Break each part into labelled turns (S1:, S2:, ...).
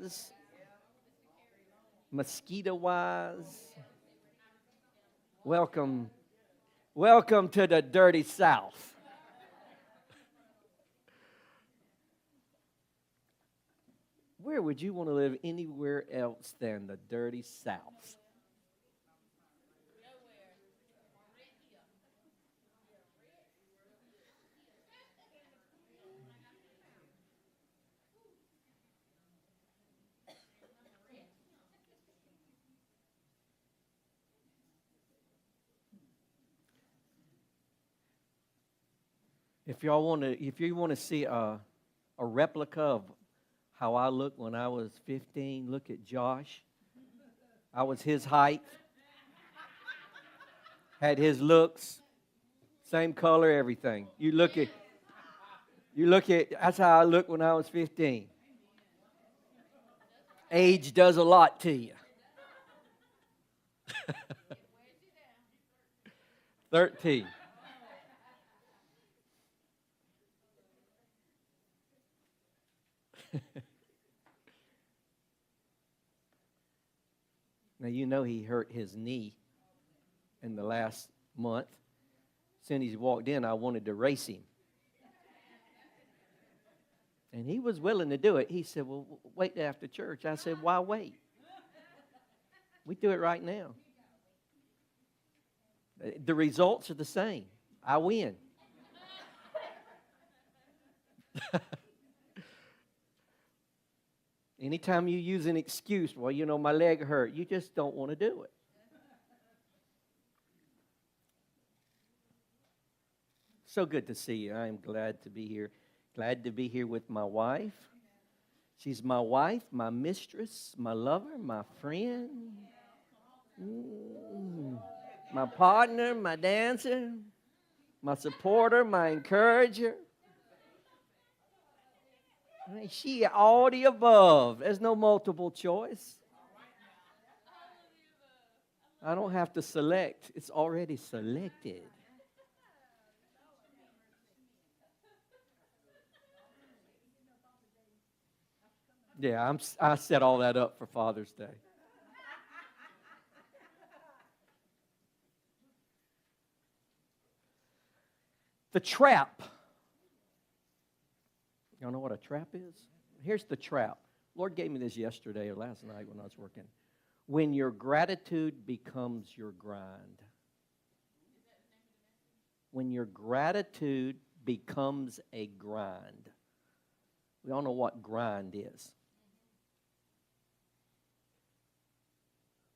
S1: wise, mosquito wise. Welcome, welcome to the dirty South. Where would you want to live anywhere else than the dirty South? If you want to see a replica of how I looked when I was 15, look at Josh. I was his height, had his looks, same color, everything. You look at, that's how I looked when I was 15. Age does a lot to you. 13. Now, you know he hurt his knee in the last month. As soon as he walked in, I wanted to race him. And he was willing to do it. He said, well, wait after church. I said, why wait? We do it right now. The results are the same. I win. Anytime you use an excuse, well, you know, my leg hurt, you just don't want to do it. So good to see you. I am glad to be here. Glad to be here with my wife. She's my wife, my mistress, my lover, my friend, my partner, my dancer, my supporter, my encourager. I mean, she all the above. There's no multiple choice. I don't have to select. It's already selected. Yeah, I set all that up for Father's Day. The trap. Y'all know what a trap is? Here's the trap. Lord gave me this yesterday or last night when I was working. When your gratitude becomes your grind. When your gratitude becomes a grind. We all know what grind is.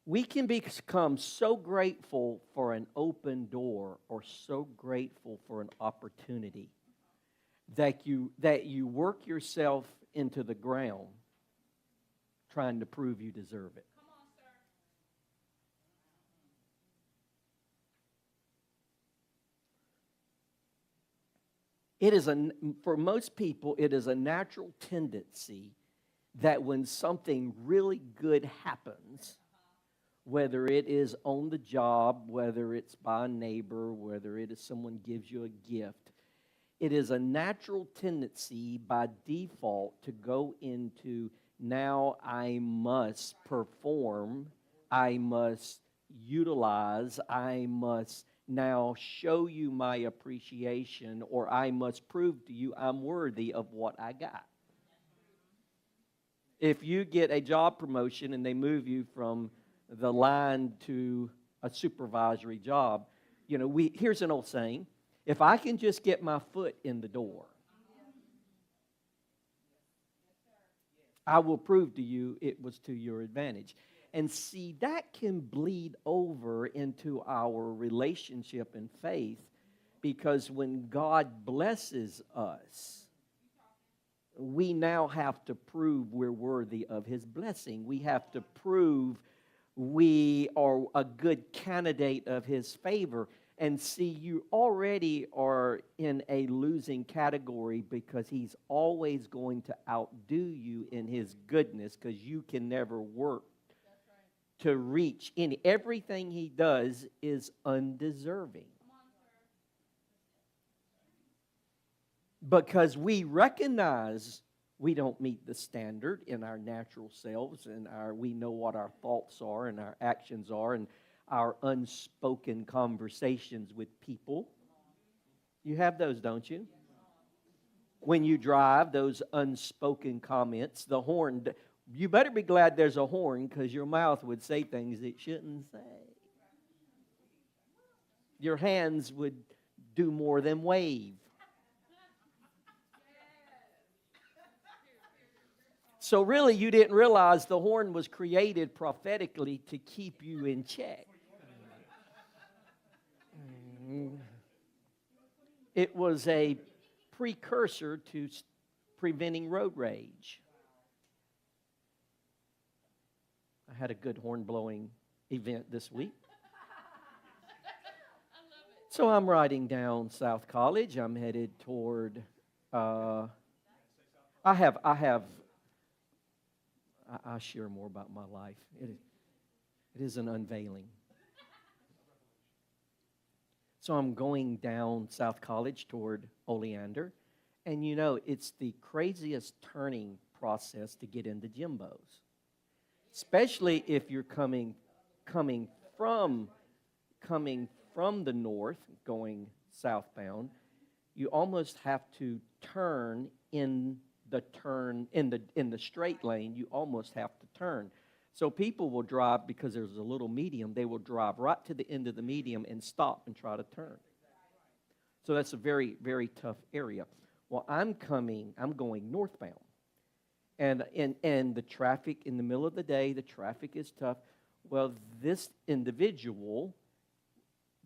S1: We can become so grateful for an open door or so grateful for an opportunity that you work yourself into the ground trying to prove you deserve it.
S2: Come on, sir.
S1: For most people, it is a natural tendency that when something really good happens, whether it is on the job, whether it's by a neighbor, whether it is someone gives you a gift, it is a natural tendency by default to go into, now I must perform, I must utilize, I must now show you my appreciation, or I must prove to you I'm worthy of what I got. If you get a job promotion and they move you from the line to a supervisory job, you know, here's an old saying, if I can just get my foot in the door, I will prove to you it was to your advantage. And see, that can bleed over into our relationship and faith, because when God blesses us, we now have to prove we're worthy of His blessing. We have to prove we are a good candidate of His favor. And see, you already are in a losing category, because He's always going to outdo you in His goodness, because you can never work to reach any. Everything He does is undeserving. Because we recognize we don't meet the standard in our natural selves, and we know what our thoughts are and our actions are and our unspoken conversations with people. You have those, don't you? When you drive, those unspoken comments, the horn, you better be glad there's a horn, because your mouth would say things it shouldn't say. Your hands would do more than wave. So really, you didn't realize the horn was created prophetically to keep you in check. It was a precursor to preventing road rage. I had a good horn blowing event this week. So I'm riding down South College. I'm headed toward. I'll share more about my life. It is an unveiling. So I'm going down South College toward Oleander. And you know, it's the craziest turning process to get into Jimbo's. Especially if you're coming from the north, going southbound. You almost have to turn in the straight lane. You almost have to turn. So people will drive, because there's a little medium, they will drive right to the end of the medium and stop and try to turn. So that's a very, very tough area. Well, I'm going northbound. And the traffic, in the middle of the day, the traffic is tough. Well, this individual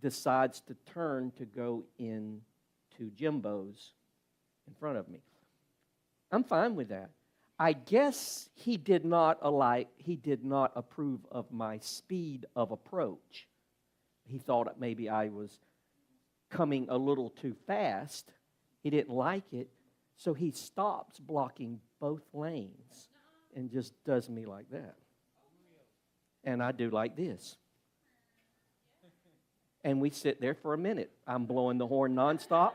S1: decides to turn to go into Jimbo's in front of me. I'm fine with that. I guess he did not approve of my speed of approach. He thought maybe I was coming a little too fast. He didn't like it, so he stops blocking both lanes and just does me like that. And I do like this. And we sit there for a minute. I'm blowing the horn nonstop.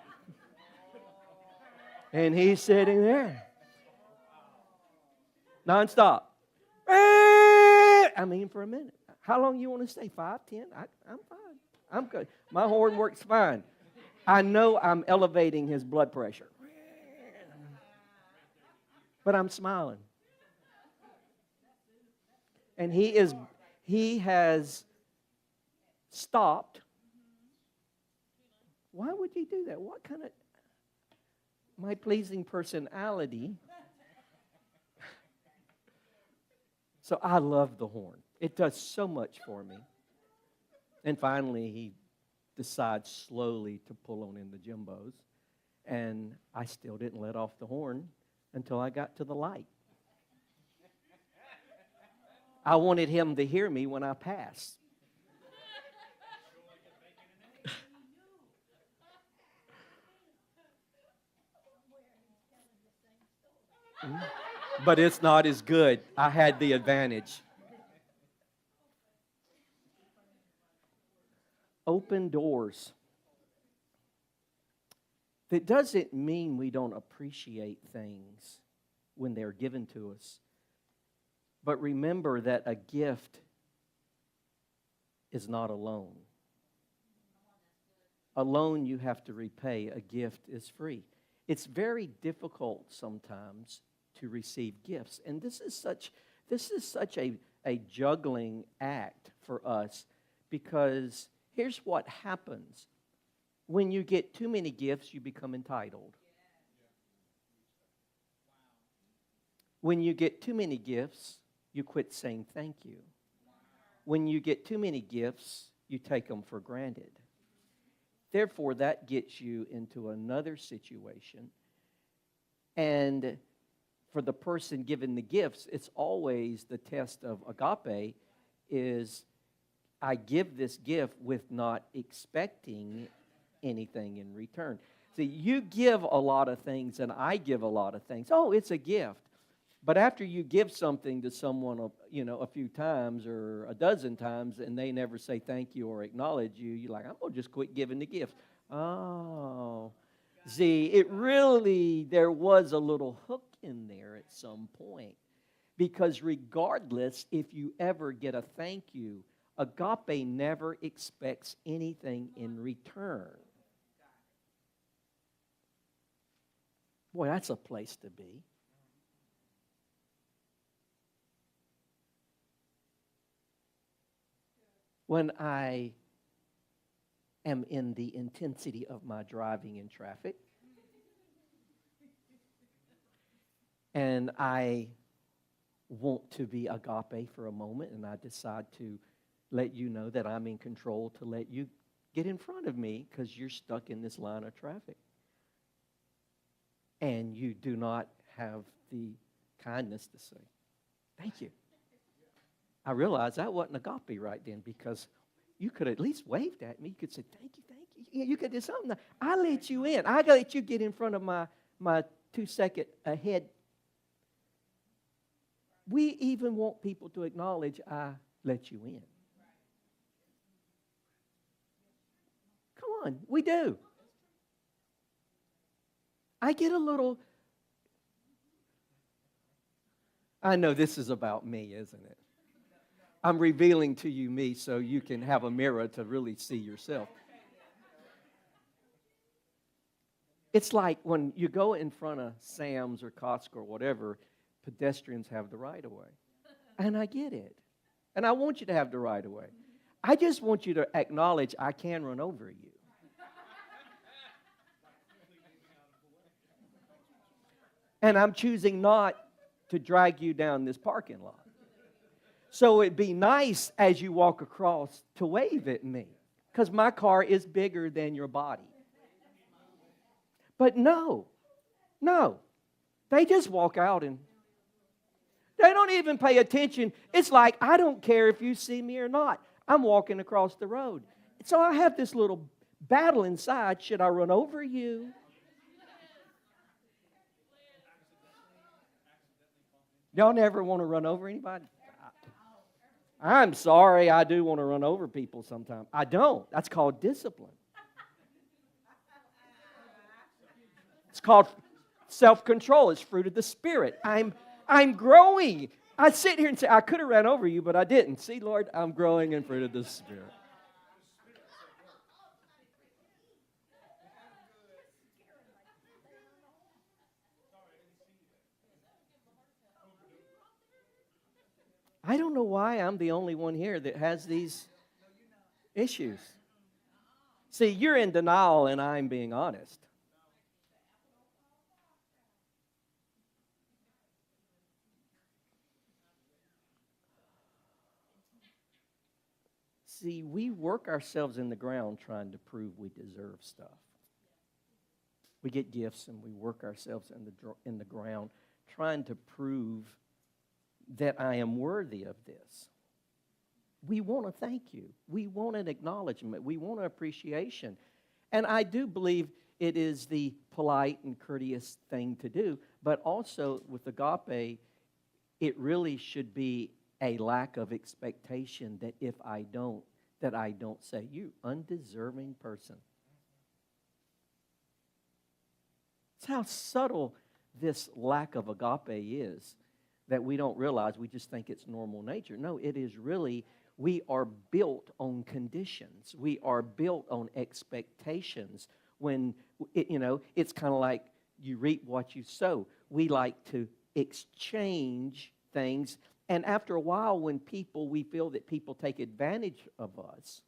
S1: And he's sitting there. Nonstop. For a minute. How long you want to stay? 5, 10? I'm fine. I'm good. My horn works fine. I know I'm elevating his blood pressure. But I'm smiling. And he has stopped. Why would he do that? What kind of my pleasing personality? So I love the horn. It does so much for me. And finally, he decides slowly to pull on in the Jimbos. And I still didn't let off the horn until I got to the light. I wanted him to hear me when I passed. But it's not as good. I had the advantage. Open doors. That doesn't mean we don't appreciate things when they're given to us. But remember that a gift is not a loan. A loan you have to repay, a gift is free. It's very difficult sometimes to receive gifts. And this is such a juggling act for us, because here's what happens. When you get too many gifts, you become entitled. When you get too many gifts, you quit saying thank you. When you get too many gifts, you take them for granted. Therefore, that gets you into another situation. And for the person given the gifts, it's always the test of agape is, I give this gift with not expecting anything in return. See, you give a lot of things and I give a lot of things. Oh, it's a gift. But after you give something to someone, a few times or a dozen times, and they never say thank you or acknowledge you, you're like, I'm going to just quit giving the gifts. Oh. See, there was a little hook in there at some point. Because regardless if you ever get a thank you, agape never expects anything in return. Boy, that's a place to be. When I am in the intensity of my driving in traffic, and I want to be agape for a moment, and I decide to let you know that I'm in control, to let you get in front of me because you're stuck in this line of traffic. And you do not have the kindness to say, thank you. I realized that wasn't agape right then, because you could at least waved at me. You could say, thank you, thank you. Yeah, you could do something. I let you in. I let you get in front of my 2-second ahead. We even want people to acknowledge I let you in. Come on, we do. I get a little, I know this is about me, isn't it? I'm revealing to you me so you can have a mirror to really see yourself. It's like when you go in front of Sam's or Costco or whatever, pedestrians have the right of way. And I get it. And I want you to have the right of way. I just want you to acknowledge I can run over you. And I'm choosing not to drag you down this parking lot. So it'd be nice as you walk across to wave at me, because my car is bigger than your body. But no, they just walk out and they don't even pay attention. It's like, I don't care if you see me or not. I'm walking across the road. So I have this little battle inside. Should I run over you? Y'all never want to run over anybody? I'm sorry, I do want to run over people sometimes. I don't. That's called discipline. It's called self-control. It's fruit of the Spirit. I'm growing. I sit here and say, I could have ran over you, but I didn't. See, Lord, I'm growing in fruit of the Spirit. I don't know why I'm the only one here that has these issues. See, you're in denial and I'm being honest. See, we work ourselves in the ground trying to prove we deserve stuff. We get gifts and we work ourselves in the ground trying to prove that I am worthy of this. We want to thank you. We want an acknowledgement. We want an appreciation. And I do believe it is the polite and courteous thing to do, but also with agape, it really should be a lack of expectation that if I don't, that I don't say, you undeserving person. It's how subtle this lack of agape is, that we don't realize. We just think it's normal nature. No, it is really, we are built on conditions. We are built on expectations. When, it's kind of like you reap what you sow. We like to exchange things. And after a while, when we feel that people take advantage of us,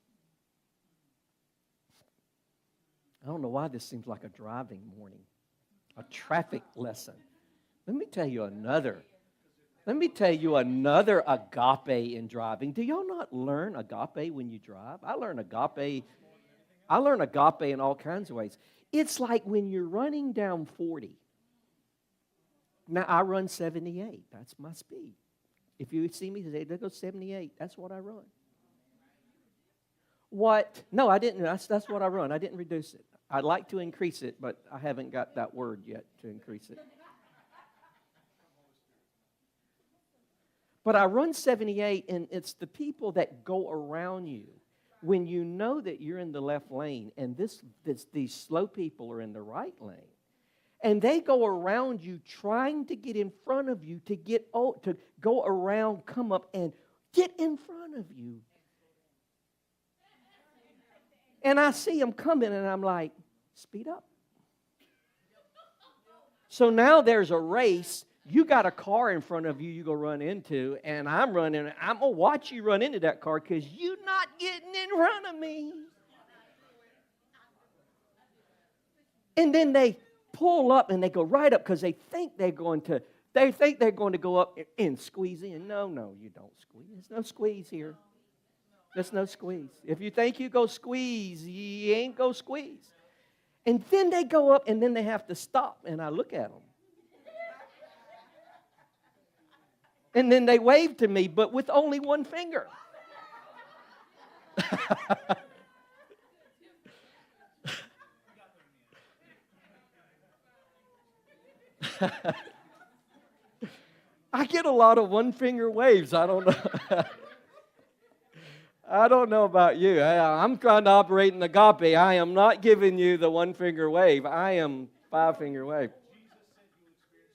S1: I don't know why this seems like a driving morning, a traffic lesson. Let me tell you another agape in driving. Do y'all not learn agape when you drive? I learn agape in all kinds of ways. It's like when you're running down 40. Now, I run 78. That's my speed. If you see me today, there goes 78. That's what I run. What? No, I didn't. That's what I run. I didn't reduce it. I'd like to increase it, but I haven't got that word yet to increase it. But I run 78, and it's the people that go around you. When you know that you're in the left lane, and these slow people are in the right lane, And they go around you trying to get in front of you to go around, come up and get in front of you. And I see them coming and I'm like, speed up. So now there's a race. You got a car in front of you you go run into, and I'm going to watch you run into that car because you're not getting in front of me. And then they pull up and they go right up because they think they're going to go up and squeeze in. No, you don't squeeze. There's no squeeze here. There's no squeeze. If you think you go squeeze, you ain't go squeeze. And then they go up and then they have to stop, and I look at them. And then they wave to me, but with only one finger. I get a lot of one-finger waves. I don't know. I don't know about you. I'm trying to operate in agape. I am not giving you the one-finger wave. I am five-finger wave.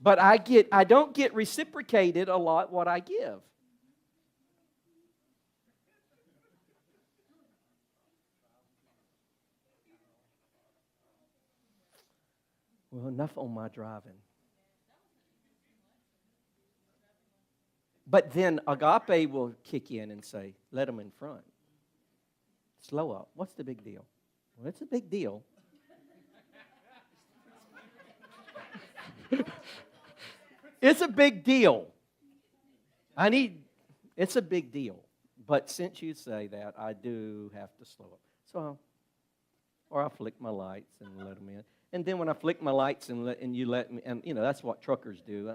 S1: But I don't get reciprocated a lot what I give. Well, enough on my driving. But then agape will kick in and say, let them in front. Slow up. What's the big deal? Well, it's a big deal. It's a big deal. It's a big deal. But since you say that, I do have to slow up. So, or I flick my lights and let them in. And then when I flick my lights and you let me, and that's what truckers do.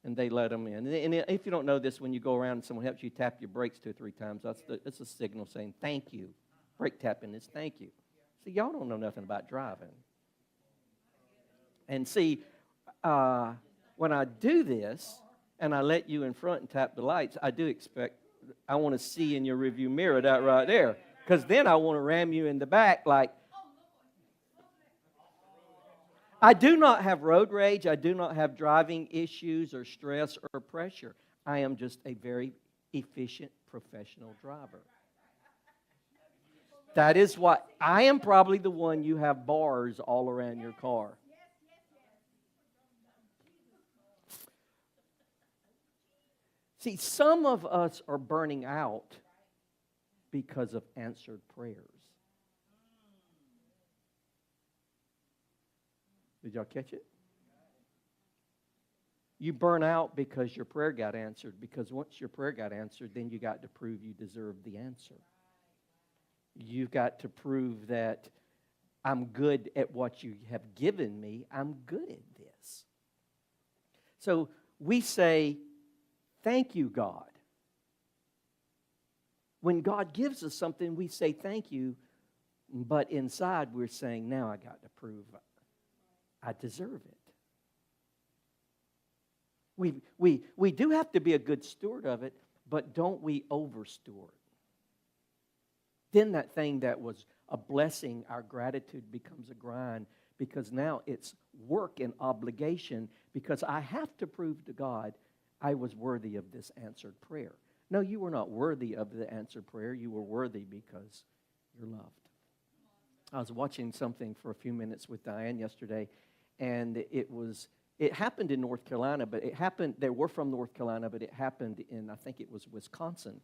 S1: And they let them in. And if you don't know this, when you go around and someone helps you, tap your brakes 2 or 3 times. That's a signal saying thank you. Brake tapping is thank you. See, y'all don't know nothing about driving. And see, when I do this and I let you in front and tap the lights, I want to see in your rearview mirror that right there. Because then I want to ram you in the back like, I do not have road rage. I do not have driving issues or stress or pressure. I am just a very efficient professional driver. That is why I am probably the one you have bars all around your car. See, some of us are burning out because of answered prayers. Did y'all catch it? You burn out because your prayer got answered. Because once your prayer got answered, then you got to prove you deserve the answer. You've got to prove that I'm good at what you have given me. I'm good at this. So we say, thank you, God. When God gives us something, we say thank you. But inside we're saying, now I got to prove I deserve it. We do have to be a good steward of it, but don't we over-steward? Then that thing that was a blessing, our gratitude becomes a grind because now it's work and obligation because I have to prove to God I was worthy of this answered prayer. No, you were not worthy of the answered prayer. You were worthy because you're loved. I was watching something for a few minutes with Diane yesterday, and it happened in North Carolina, but they were from North Carolina, but it happened in, I think it was Wisconsin.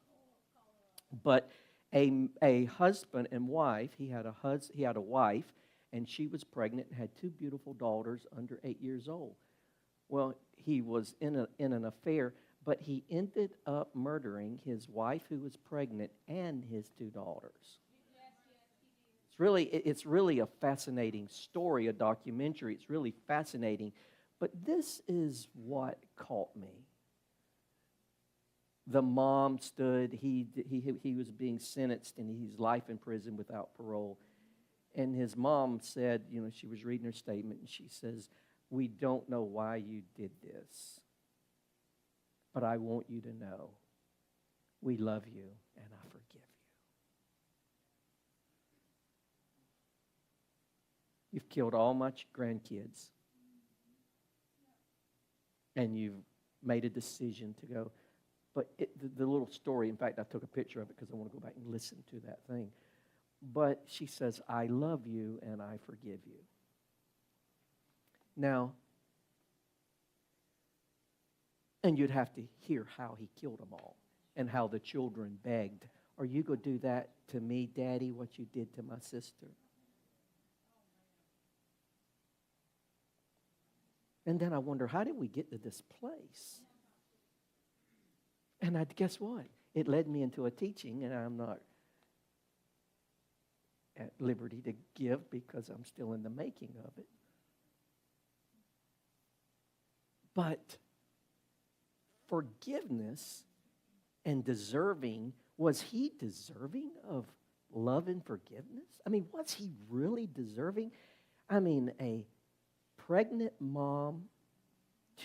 S1: But a husband and wife, he had a wife, and she was pregnant and had 2 beautiful daughters under 8 years old. Well, he was in an affair, but he ended up murdering his wife who was pregnant and his 2 daughters. It's really a fascinating story, a documentary. It's really fascinating. But this is what caught me. The mom stood, he was being sentenced, and he's life in prison without parole. And his mom said, she was reading her statement, and she says, we don't know why you did this, but I want you to know we love you and I forgive you. You've killed all my grandkids. And you've made a decision to go. But the little story, in fact, I took a picture of it because I want to go back and listen to that thing. But she says, I love you and I forgive you. Now, and you'd have to hear how he killed them all and how the children begged, are you going to do that to me, Daddy, what you did to my sister? And then I wonder, how did we get to this place? And guess what? It led me into a teaching, and I'm not at liberty to give because I'm still in the making of it. But forgiveness and deserving, was he deserving of love and forgiveness? I mean, was he really deserving? I mean, a pregnant mom,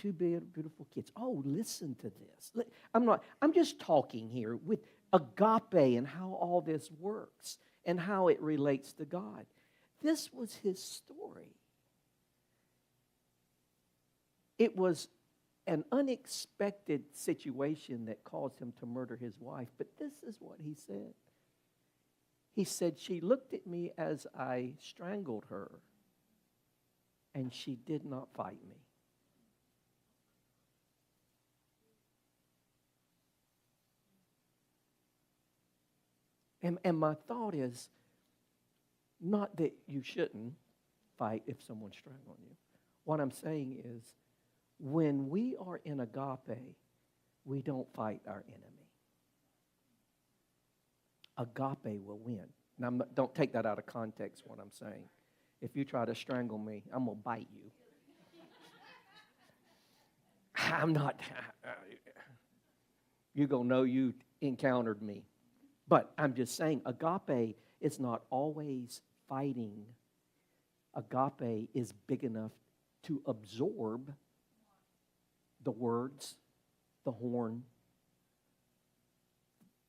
S1: two beautiful kids. Oh, listen to this. I'm just talking here with agape and how all this works and how it relates to God. This was his story. It was an unexpected situation that caused him to murder his wife, but this is what he said. He said, she looked at me as I strangled her, and she did not fight me. And my thought is, not that you shouldn't fight if someone's strangling you. What I'm saying is, when we are in agape, we don't fight our enemy. Agape will win. Now, don't take that out of context, what I'm saying. If you try to strangle me, I'm going to bite you. I'm not. You're going to know you encountered me. But I'm just saying, agape is not always fighting. Agape is big enough to absorb the words, the horn,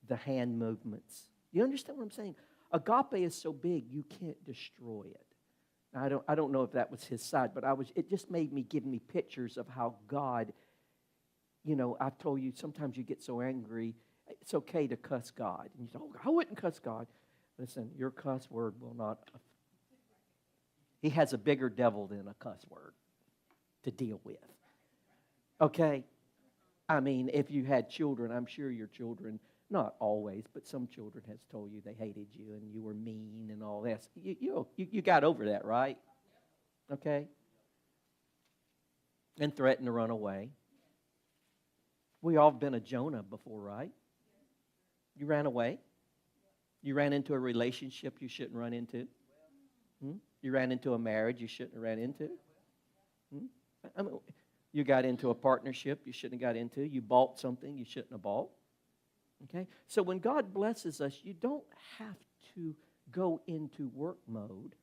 S1: the hand movements. You understand what I'm saying? Agape is so big you can't destroy it. Now, I don't know if that was his side, but it just give me pictures of how God, I've told you sometimes you get so angry. It's okay to cuss God. And you say, oh, I wouldn't cuss God. Listen, your cuss word will not. He has a bigger devil than a cuss word to deal with. Okay? I mean, if you had children, I'm sure your children, not always, but some children has told you they hated you and you were mean and all that. You got over that, right? Okay? And threatened to run away. We all have been a Jonah before, right? You ran away. You ran into a relationship you shouldn't run into. You ran into a marriage you shouldn't have ran into. I mean, you got into a partnership you shouldn't have got into. You bought something you shouldn't have bought. Okay? So when God blesses us, you don't have to go into work mode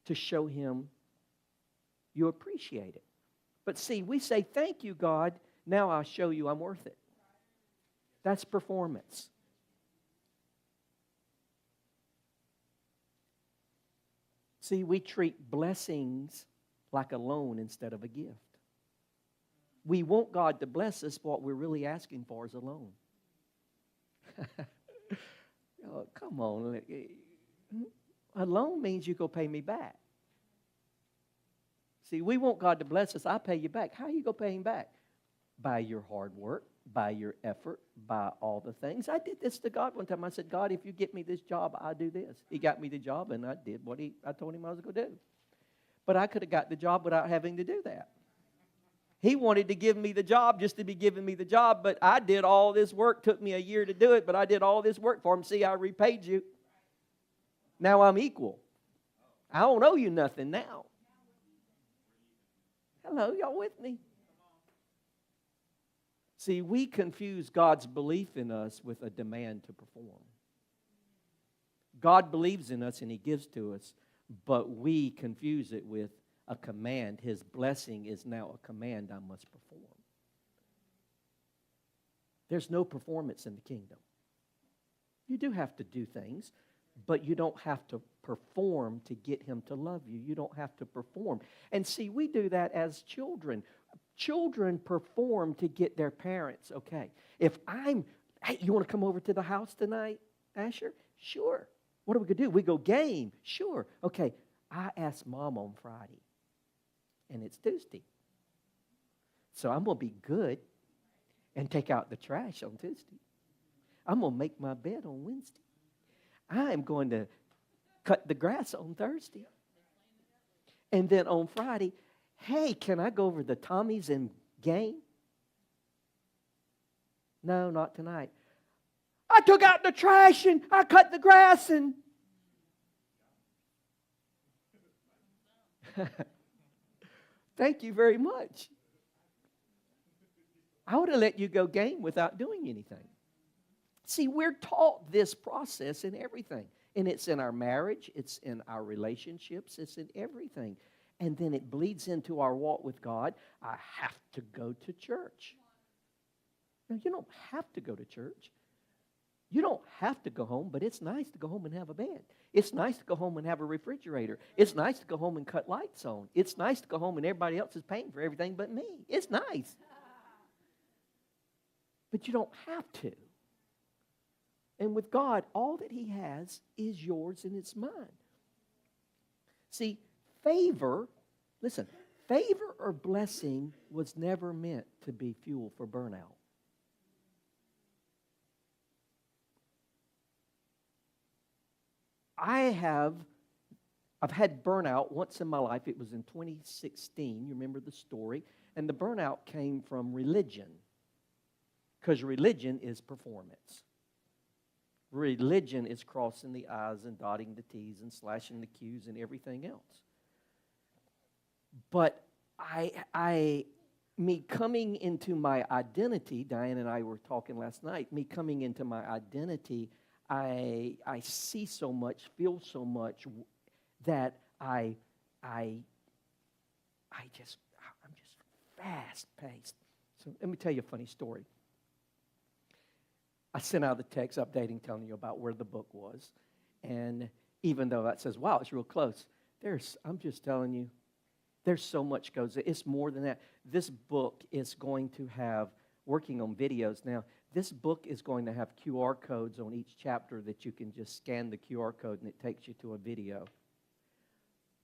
S1: to show him you appreciate it. But see, we say, thank you, God. Now I'll show you I'm worth it. That's performance. See, we treat blessings like a loan instead of a gift. We want God to bless us, but what we're really asking for is a loan. Oh, come on. A loan means you go pay me back. See, we want God to bless us. I pay you back. How are you going to pay him back? By your hard work, by your effort, by all the things. I did this to God one time. I said, God, if you get me this job, I'll do this. He got me the job, and I did what I told him I was going to do. But I could have got the job without having to do that. He wanted to give me the job just to be giving me the job, but I did all this work. Took me a year to do it, but I did all this work for him. See, I repaid you. Now I'm equal. I don't owe you nothing now. Hello, y'all with me? See, we confuse God's belief in us with a demand to perform. God believes in us and he gives to us, but we confuse it with a command. His blessing is now a command I must perform. There's no performance in the kingdom. You do have to do things, but you don't have to perform to get him to love you. You don't have to perform. And see, we do that as children. Children perform to get their parents, okay. Hey, you want to come over to the house tonight, Asher? Sure. What are we going to do? We go game. Sure. Okay, I asked Mom on Friday, and it's Tuesday. So I'm going to be good and take out the trash on Tuesday. I'm going to make my bed on Wednesday. I am going to cut the grass on Thursday. And then on Friday, hey, can I go over to Tommy's and game? No, not tonight. I took out the trash and I cut the grass and... Thank you very much. I would have let you go game without doing anything. See, we're taught this process in everything. And it's in our marriage, it's in our relationships, it's in everything. And then it bleeds into our walk with God. I have to go to church. Now, you don't have to go to church. You don't have to go home, but it's nice to go home and have a bed. It's nice to go home and have a refrigerator. It's nice to go home and cut lights on. It's nice to go home and everybody else is paying for everything but me. It's nice. But you don't have to. And with God, all that He has is yours and it's mine. See, favor or blessing was never meant to be fuel for burnout. I've had burnout once in my life. It was in 2016. You remember the story? And the burnout came from religion. Because religion is performance. Religion is crossing the I's and dotting the T's and slashing the Q's and everything else. But me coming into my identity, Diane and I were talking last night, me coming into my identity, I see so much, feel so much that I'm just fast paced. So let me tell you a funny story. I sent out the text updating, telling you about where the book was. And even though that says, wow, it's real close, I'm just telling you, there's so much goes. It's more than that. This book is going to have, working on videos now, this book is going to have QR codes on each chapter that you can just scan the QR code and it takes you to a video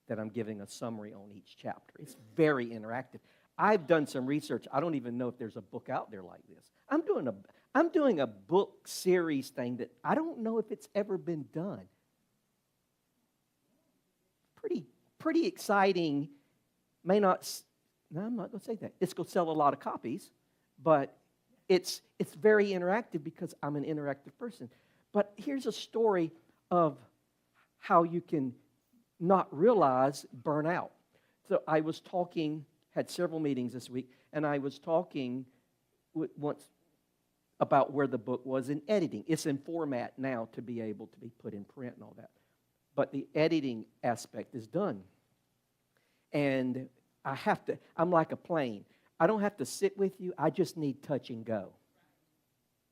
S1: that I'm giving a summary on each chapter. It's very interactive. I've done some research. I don't even know if there's a book out there like this. I'm doing a book series thing that I don't know if it's ever been done. Pretty exciting. I'm not going to say that. It's going to sell a lot of copies, but it's very interactive because I'm an interactive person. But here's a story of how you can not realize burnout. So I was talking, had several meetings this week, and I was talking once about where the book was in editing. It's in format now to be able to be put in print and all that. But the editing aspect is done. And I'm like a plane. I don't have to sit with you. I just need touch and go.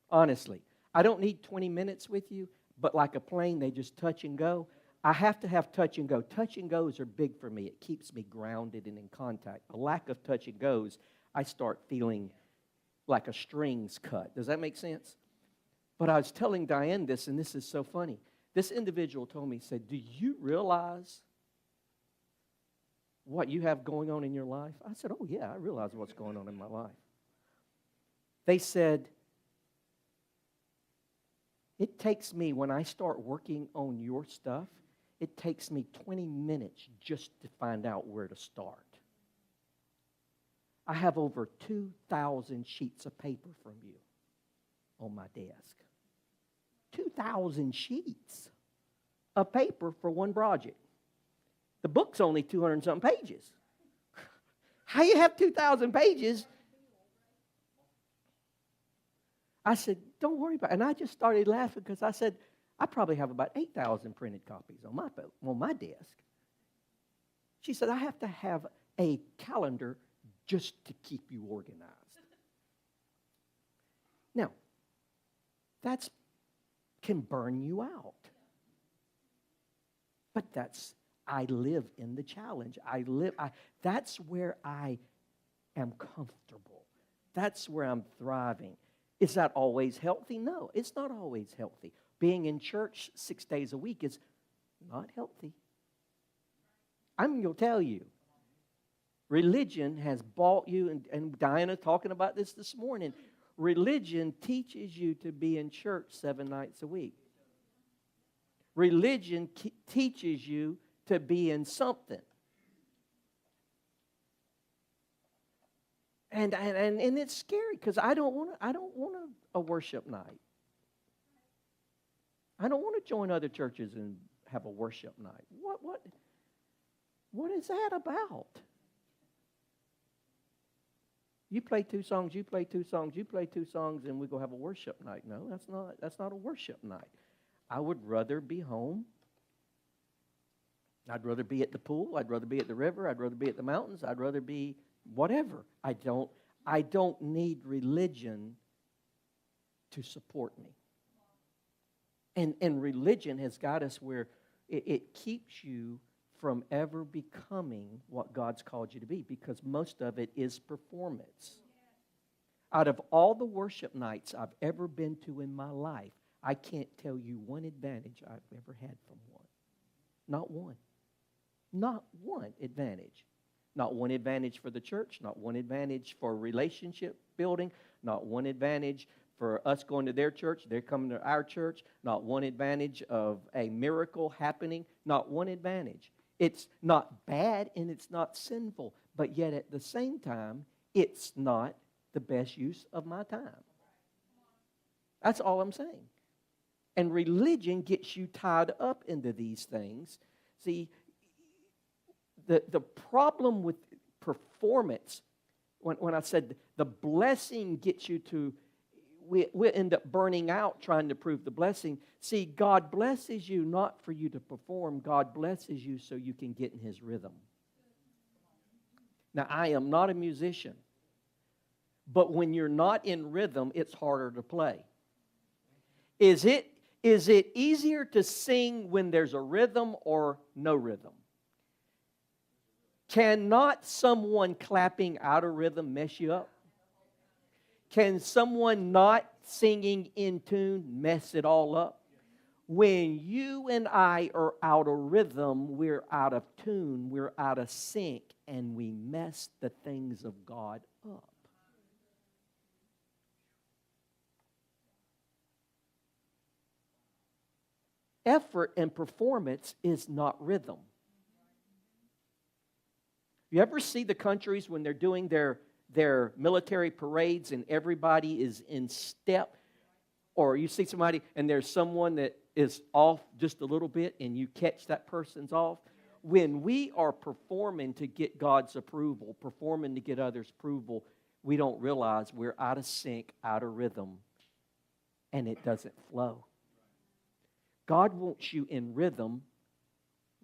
S1: Honestly. I don't need 20 minutes with you, but like a plane, they just touch and go. I have to have touch and go. Touch and goes are big for me. It keeps me grounded and in contact. A lack of touch and goes, I start feeling like a string's cut. Does that make sense? But I was telling Diane this, and this is so funny. This individual told me, said, do you realize what you have going on in your life? I said, oh, yeah, I realize what's going on in my life. They said, it takes me, when I start working on your stuff, it takes me 20 minutes just to find out where to start. I have over 2,000 sheets of paper from you on my desk. 2,000 sheets of paper for one project. The book's only 200-something pages. How you have 2,000 pages? I said, don't worry about it. And I just started laughing because I said, I probably have about 8,000 printed copies on my desk. She said, I have to have a calendar just to keep you organized. Now, that can burn you out. But I live in the challenge. That's where I am comfortable. That's where I'm thriving. Is that always healthy? No, it's not always healthy. Being in church 6 days a week is not healthy. I'm going to tell you, religion has bought you, and Diana talking about this morning. Religion teaches you to be in church 7 nights a week. Religion teaches you to be in something. And it's scary because I don't want a worship night. I don't want to join other churches and have a worship night. What is that about? You play 2 songs, you play 2 songs, you play 2 songs, and we go have a worship night. No, that's not a worship night. I would rather be home. I'd rather be at the pool. I'd rather be at the river. I'd rather be at the mountains. I'd rather be whatever. I don't need religion to support me. And religion has got us where it keeps you from ever becoming what God's called you to be, because most of it is performance. Out of all the worship nights I've ever been to in my life, I can't tell you one advantage I've ever had from one. Not one. Not one advantage. Not one advantage for the church, not one advantage for relationship building, not one advantage for us going to their church, they're coming to our church, not one advantage of a miracle happening, not one advantage. It's not bad and it's not sinful, but yet at the same time, it's not the best use of my time. That's all I'm saying. And religion gets you tied up into these things. See, the problem with performance, when I said the blessing gets you to, we end up burning out trying to prove the blessing. See, God blesses you not for you to perform. God blesses you so you can get in His rhythm. Now, I am not a musician, but when you're not in rhythm, it's harder to play. Is it easier to sing when there's a rhythm or no rhythm? Cannot someone clapping out of rhythm mess you up? Can someone not singing in tune mess it all up? When you and I are out of rhythm, we're out of tune, we're out of sync, and we mess the things of God up. Effort and performance is not rhythm. You ever see the countries when they're doing their military parades and everybody is in step? Or you see somebody and there's someone that is off just a little bit and you catch that person's off? When we are performing to get God's approval, performing to get others' approval, we don't realize we're out of sync, out of rhythm, and it doesn't flow. God wants you in rhythm,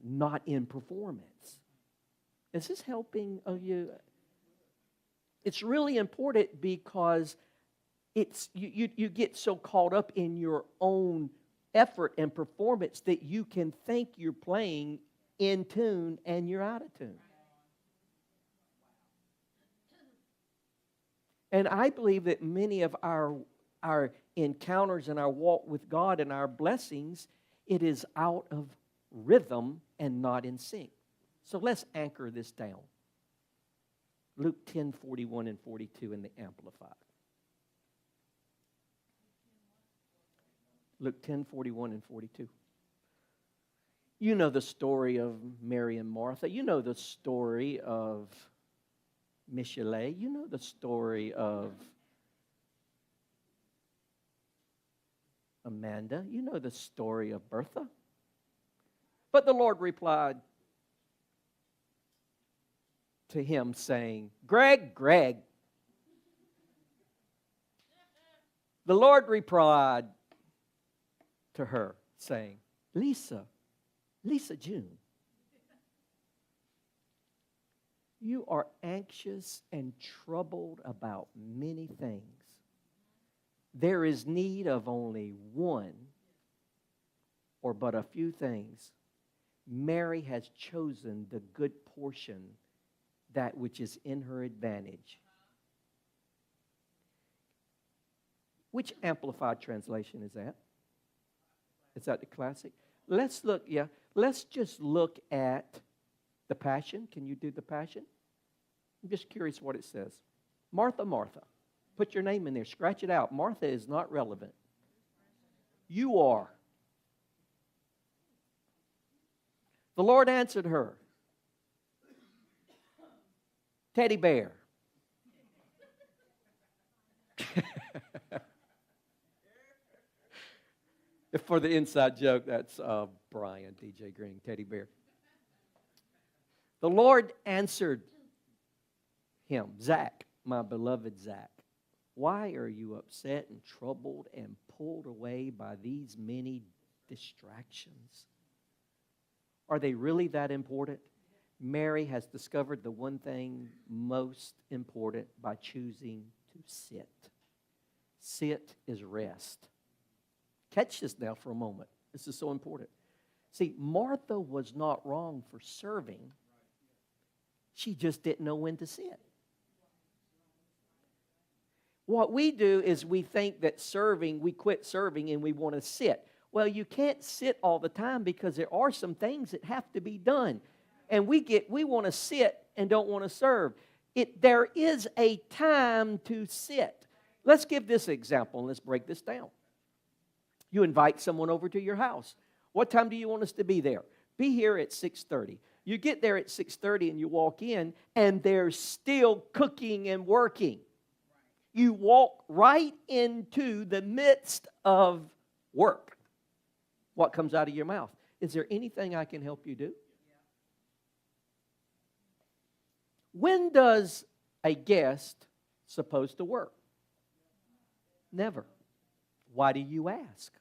S1: not in performance. Is this helping you? It's really important because you get so caught up in your own effort and performance that you can think you're playing in tune and you're out of tune. And I believe that many of our encounters and our walk with God and our blessings, it is out of rhythm and not in sync. So let's anchor this down. Luke 10:41 and 42 in the Amplified. Luke 10:41 and 42. You know the story of Mary and Martha. You know the story of Michelet. You know the story of Amanda. You know the story of Bertha. But the Lord replied to him saying, Greg. The Lord replied to her saying, Lisa June, you are anxious and troubled about many things. There is need of only one or but a few things. Mary has chosen the good portion, that which is in her advantage. Which Amplified translation is that? Is that the classic? Let's just look at the Passion. Can you do the Passion? I'm just curious what it says. Martha, Martha. Put your name in there. Scratch it out. Martha is not relevant. You are. The Lord answered her. Teddy bear. For the inside joke, that's Brian, DJ Green, Teddy bear. The Lord answered him, Zach, my beloved Zach, why are you upset and troubled and pulled away by these many distractions? Are they really that important? Mary has discovered the one thing most important by choosing to sit. Sit is rest. Catch this now for a moment. This is so important. See, Martha was not wrong for serving. She just didn't know when to sit. What we do is we think that serving, we quit serving and we want to sit. Well, you can't sit all the time because there are some things that have to be done. And we want to sit and don't want to serve. There is a time to sit. Let's give this example and let's break this down. You invite someone over to your house. What time do you want us to be there? Be here at 6:30. You get there at 6:30 and you walk in and they're still cooking and working. You walk right into the midst of work. What comes out of your mouth? Is there anything I can help you do? When does a guest supposed to work? Never. Why do you ask?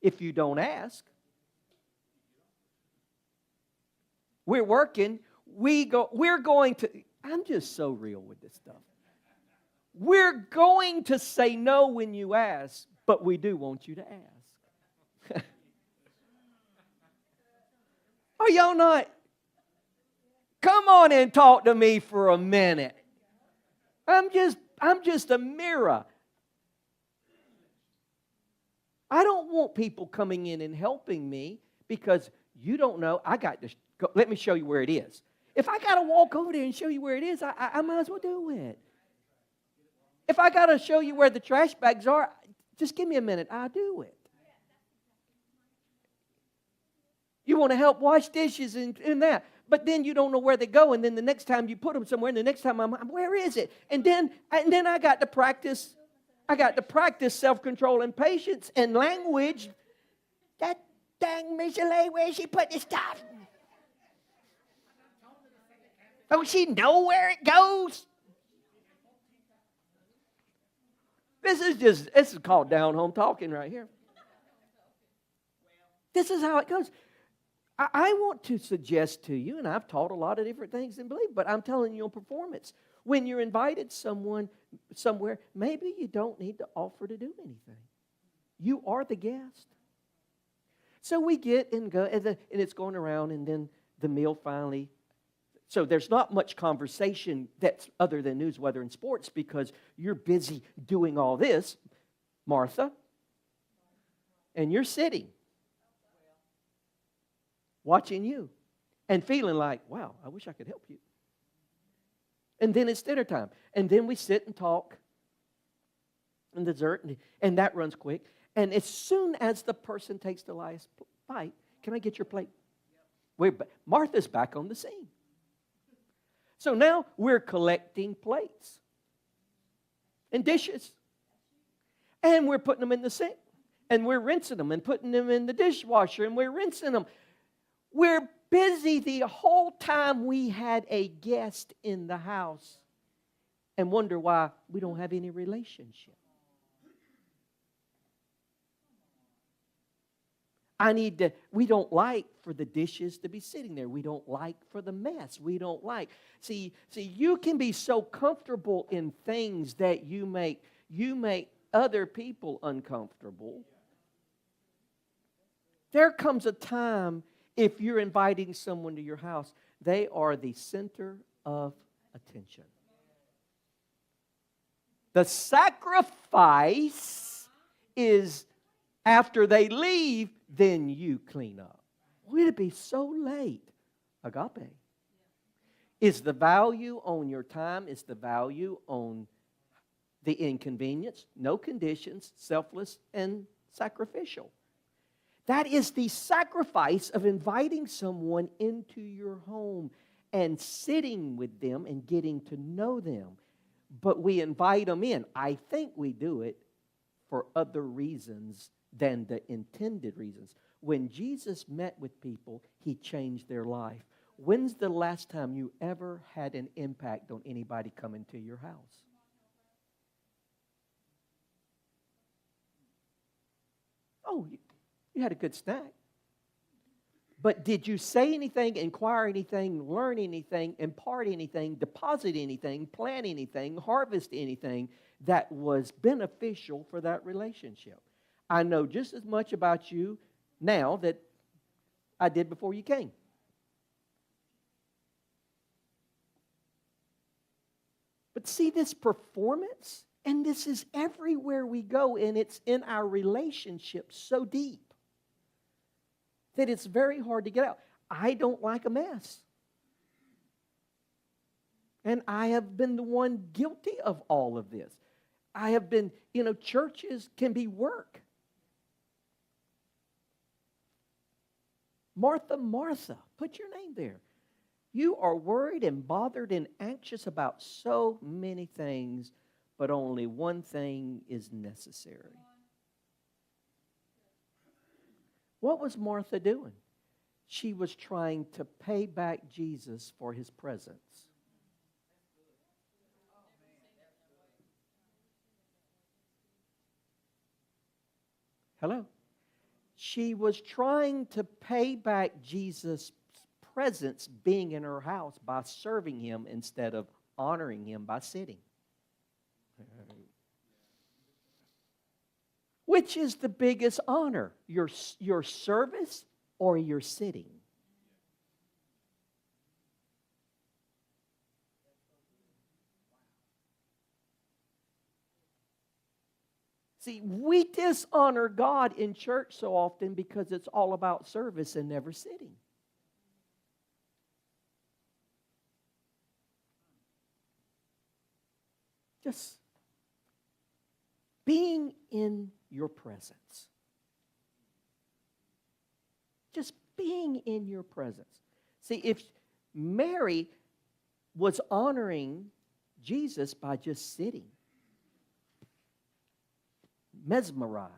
S1: If you don't ask, we're working, we're going to, I'm just so real with this stuff. We're going to say no when you ask, but we do want you to ask. Are y'all not? Come on and talk to me for a minute. I'm just a mirror. I don't want people coming in and helping me because you don't know. I got to go. Let me show you where it is. If I got to walk over there and show you where it is, I might as well do it. If I got to show you where the trash bags are, just give me a minute. I'll do it. You want to help wash dishes and that. But then you don't know where they go. And then the next time you put them somewhere, and the next time where is it? And then I got to practice. I got to practice self-control and patience and language. That dang Michelet, where she put this stuff? Don't she know where it goes? This is called down home talking right here. This is how it goes. I want to suggest to you, and I've taught a lot of different things in belief, but I'm telling you on performance. When you're invited somewhere, maybe you don't need to offer to do anything. You are the guest. So we get and go, and it's going around, and then the meal finally. So there's not much conversation that's other than news, weather, and sports because you're busy doing all this, Martha, and you're sitting, watching you, and feeling like, wow, I wish I could help you. And then it's dinner time. And then we sit and talk and dessert, and that runs quick. And as soon as the person takes the last bite, can I get your plate? Martha's back on the scene. So now we're collecting plates and dishes. And we're putting them in the sink. And we're rinsing them and putting them in the dishwasher. And we're rinsing them. We're busy the whole time we had a guest in the house and wonder why we don't have any relationship. We don't like for the dishes to be sitting there. We don't like for the mess. We don't like. See, you can be so comfortable in things that you make other people uncomfortable. There comes a time If you're inviting someone to your house, they are the center of attention. The sacrifice is after they leave, then you clean up. Would it be so late? Agape. Is the value on your time? Is the value on the inconvenience? No conditions, selfless and sacrificial. That is the sacrifice of inviting someone into your home and sitting with them and getting to know them. But we invite them in. I think we do it for other reasons than the intended reasons. When Jesus met with people, He changed their life. When's the last time you ever had an impact on anybody coming to your house? Oh, you had a good snack. But did you say anything, inquire anything, learn anything, impart anything, deposit anything, plant anything, harvest anything that was beneficial for that relationship? I know just as much about you now that I did before you came. But see this performance, and this is everywhere we go, and it's in our relationships so deep that it's very hard to get out. I don't like a mess. And I have been the one guilty of all of this. I have been, churches can be work. Martha, Martha, put your name there. You are worried and bothered and anxious about so many things, but only one thing is necessary. What was Martha doing? She was trying to pay back Jesus for His presence. Hello? She was trying to pay back Jesus' presence being in her house by serving Him instead of honoring Him by sitting. Which is the biggest honor? Your service or your sitting? See, we dishonor God in church so often because it's all about service and never sitting. Just being in your presence. Just being in your presence. See, if Mary was honoring Jesus by just sitting, mesmerized.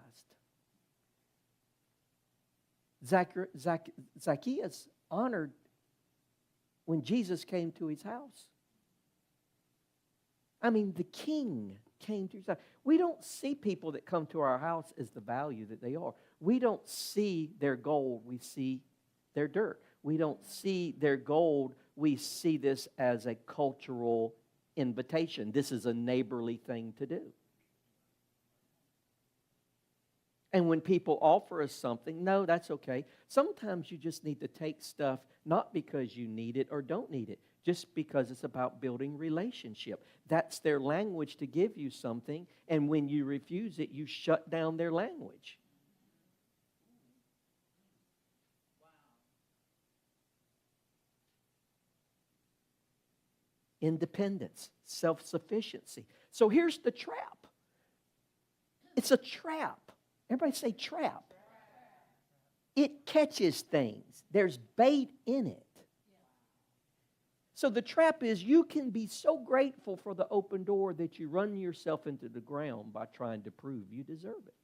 S1: Zacchaeus honored when Jesus came to his house. I mean, the king came to his house. We don't see people that come to our house as the value that they are. We don't see their gold, we see their dirt. We don't see their gold, we see this as a cultural invitation. This is a neighborly thing to do. And when people offer us something, no, that's okay. Sometimes you just need to take stuff not because you need it or don't need it, just because it's about building relationship. That's their language to give you something, and when you refuse it, you shut down their language. Independence, self-sufficiency. So here's the trap. It's a trap. Everybody say trap. It catches things. There's bait in it. So the trap is you can be so grateful for the open door that you run yourself into the ground by trying to prove you deserve it.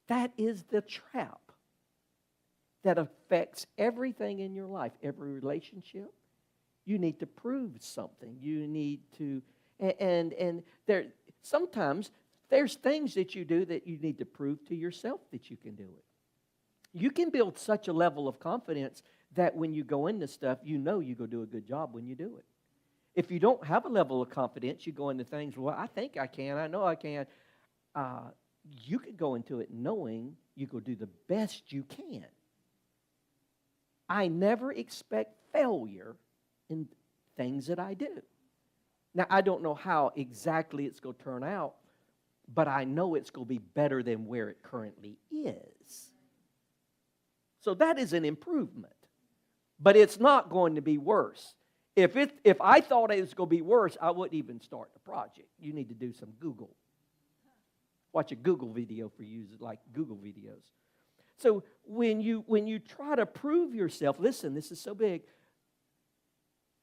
S1: That is the trap that affects everything in your life, every relationship. You need to prove something. You need to, and there sometimes there's things that you do that you need to prove to yourself that you can do it. You can build such a level of confidence that when you go into stuff, you know you're going to do a good job when you do it. If you don't have a level of confidence, you go into things, well, I think I can, I know I can. You could go into it knowing you go do the best you can. I never expect failure in things that I do. Now, I don't know how exactly it's going to turn out, but I know it's going to be better than where it currently is. So that is an improvement. But it's not going to be worse. If I thought it was going to be worse, I wouldn't even start the project. You need to do some Google. Watch a Google video for you, like Google videos. So when you try to prove yourself, listen, this is so big.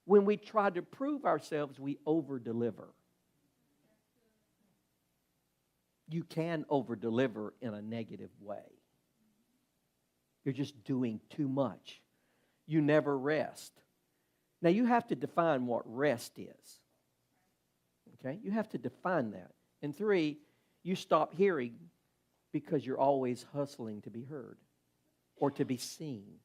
S1: When we try to prove ourselves, we over-deliver. You can over-deliver in a negative way. You're just doing too much. You never rest. Now, you have to define what rest is. Okay? You have to define that. And 3, you stop hearing because you're always hustling to be heard or to be seen.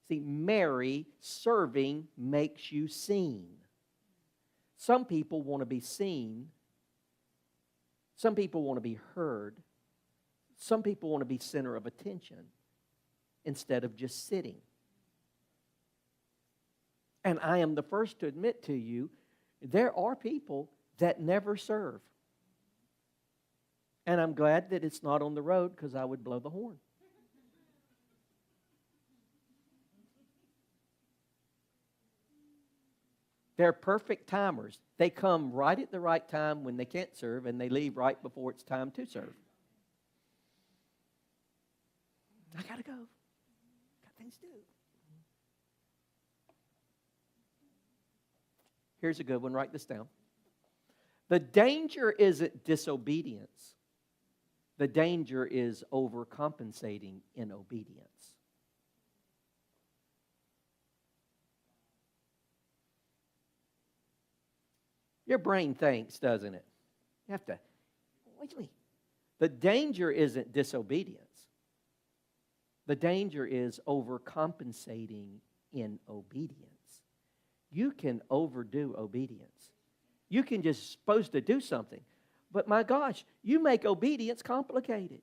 S1: See, Mary, serving makes you seen. Some people want to be seen. Some people want to be heard. Some people want to be center of attention instead of just sitting. And I am the first to admit to you, there are people that never serve. And I'm glad that it's not on the road because I would blow the horn. They're perfect timers. They come right at the right time when they can't serve, and they leave right before it's time to serve. I got to go. Got things to do. Here's a good one. Write this down. The danger isn't disobedience. The danger is overcompensating in obedience. Your brain thinks, doesn't it? You have to, wait a minute. The danger isn't disobedience. The danger is overcompensating in obedience. You can overdo obedience. You can just supposed to do something. But my gosh, you make obedience complicated.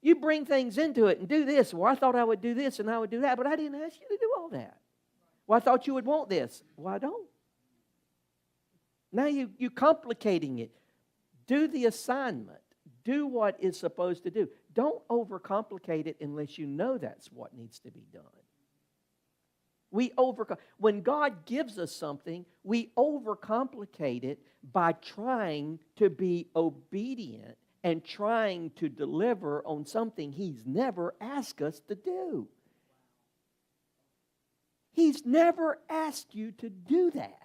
S1: You bring things into it and do this. Well, I thought I would do this and I would do that, but I didn't ask you to do all that. Well, I thought you would want this. Well, I don't. Now you're complicating it. Do the assignment. Do what it's supposed to do. Don't overcomplicate it unless you know that's what needs to be done. When God gives us something, we overcomplicate it by trying to be obedient and trying to deliver on something He's never asked us to do. He's never asked you to do that.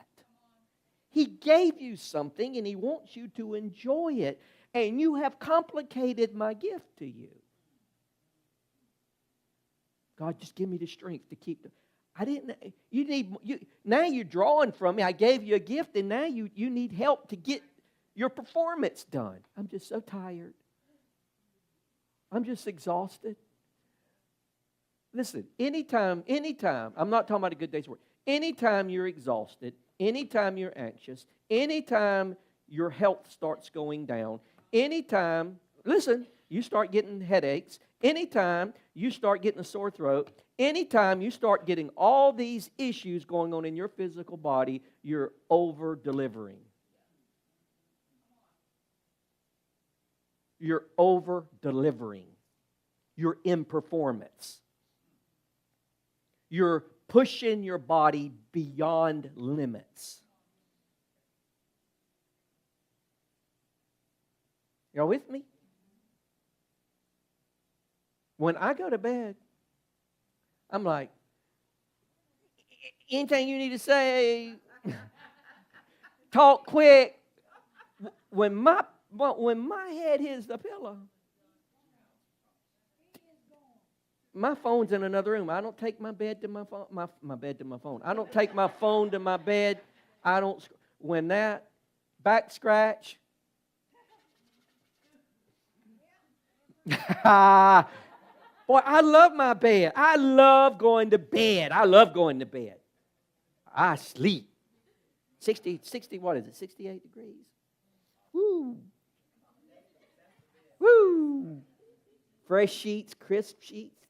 S1: He gave you something and He wants you to enjoy it, and you have complicated my gift to you. God, just give me the strength to keep now you're drawing from me. I gave you a gift, and now you need help to get your performance done. I'm just so tired. I'm just exhausted. Listen, anytime, I'm not talking about a good day's work. Anytime you're exhausted, anytime you're anxious, anytime your health starts going down, anytime, listen, you start getting headaches, anytime you start getting a sore throat, anytime you start getting all these issues going on in your physical body, you're over-delivering. You're over-delivering. You're in performance. You're pushing your body beyond limits. Y'all with me? When I go to bed, I'm like, anything you need to say, talk quick. When my head hits the pillow, my phone's in another room. I don't take my bed to my phone. My bed to my phone. I don't take my phone to my bed. When that back scratch. Boy, I love my bed. I love going to bed. I sleep. 60, what is it? 68 degrees. Woo. Woo. Fresh sheets, crisp sheets.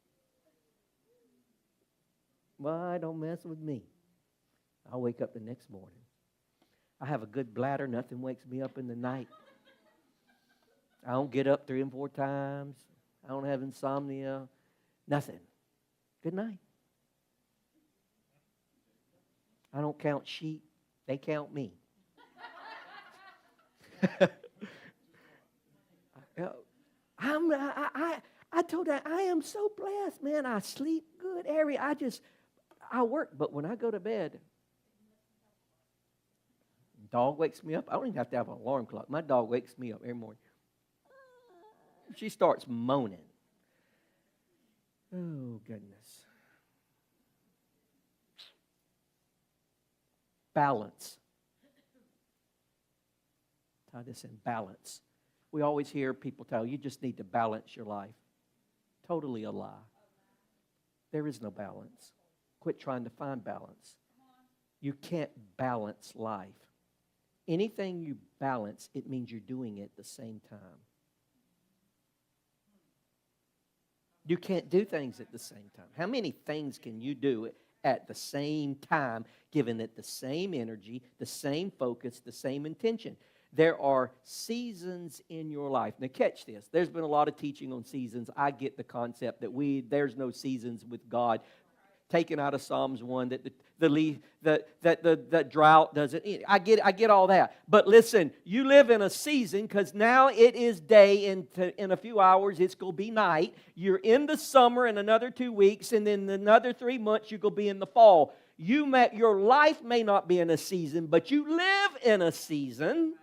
S1: Why don't mess with me? I'll wake up the next morning. I have a good bladder. Nothing wakes me up in the night. I don't get up 3 and 4 times. I don't have insomnia. Nothing. Good night. I don't count sheep. They count me. I told her, I am so blessed, man. I sleep good. I work. But when I go to bed, dog wakes me up. I don't even have to have an alarm clock. My dog wakes me up every morning. She starts moaning. Oh, goodness. Balance. Tie this in, balance. We always hear people tell you just need to balance your life. Totally a lie. There is no balance. Quit trying to find balance. You can't balance life. Anything you balance, it means you're doing it at the same time. You can't do things at the same time. How many things can you do at the same time, giving it the same energy, the same focus, the same intention? There are seasons in your life. Now catch this. There's been a lot of teaching on seasons. I get the concept that there's no seasons with God. Taken out of Psalms 1, that the drought doesn't. I get all that. But listen, you live in a season because now it is day. In a few hours, it's going to be night. You're in the summer in another 2 weeks, and then another 3 months, you're going to be in the fall. Your life may not be in a season, but you live in a season.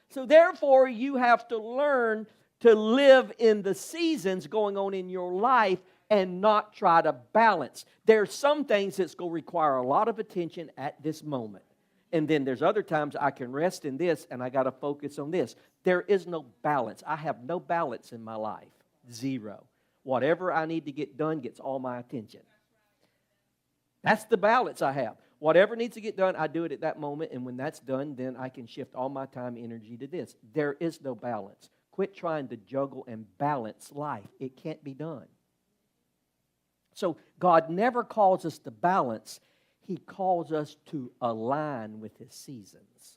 S1: So therefore, you have to learn to live in the seasons going on in your life and not try to balance. There's some things that's going to require a lot of attention at this moment. And then there's other times I can rest in this and I got to focus on this. There is no balance. I have no balance in my life. Zero. Whatever I need to get done gets all my attention. That's the balance I have. Whatever needs to get done, I do it at that moment. And when that's done, then I can shift all my time, energy to this. There is no balance. Quit trying to juggle and balance life. It can't be done. So God never calls us to balance. He calls us to align with His seasons.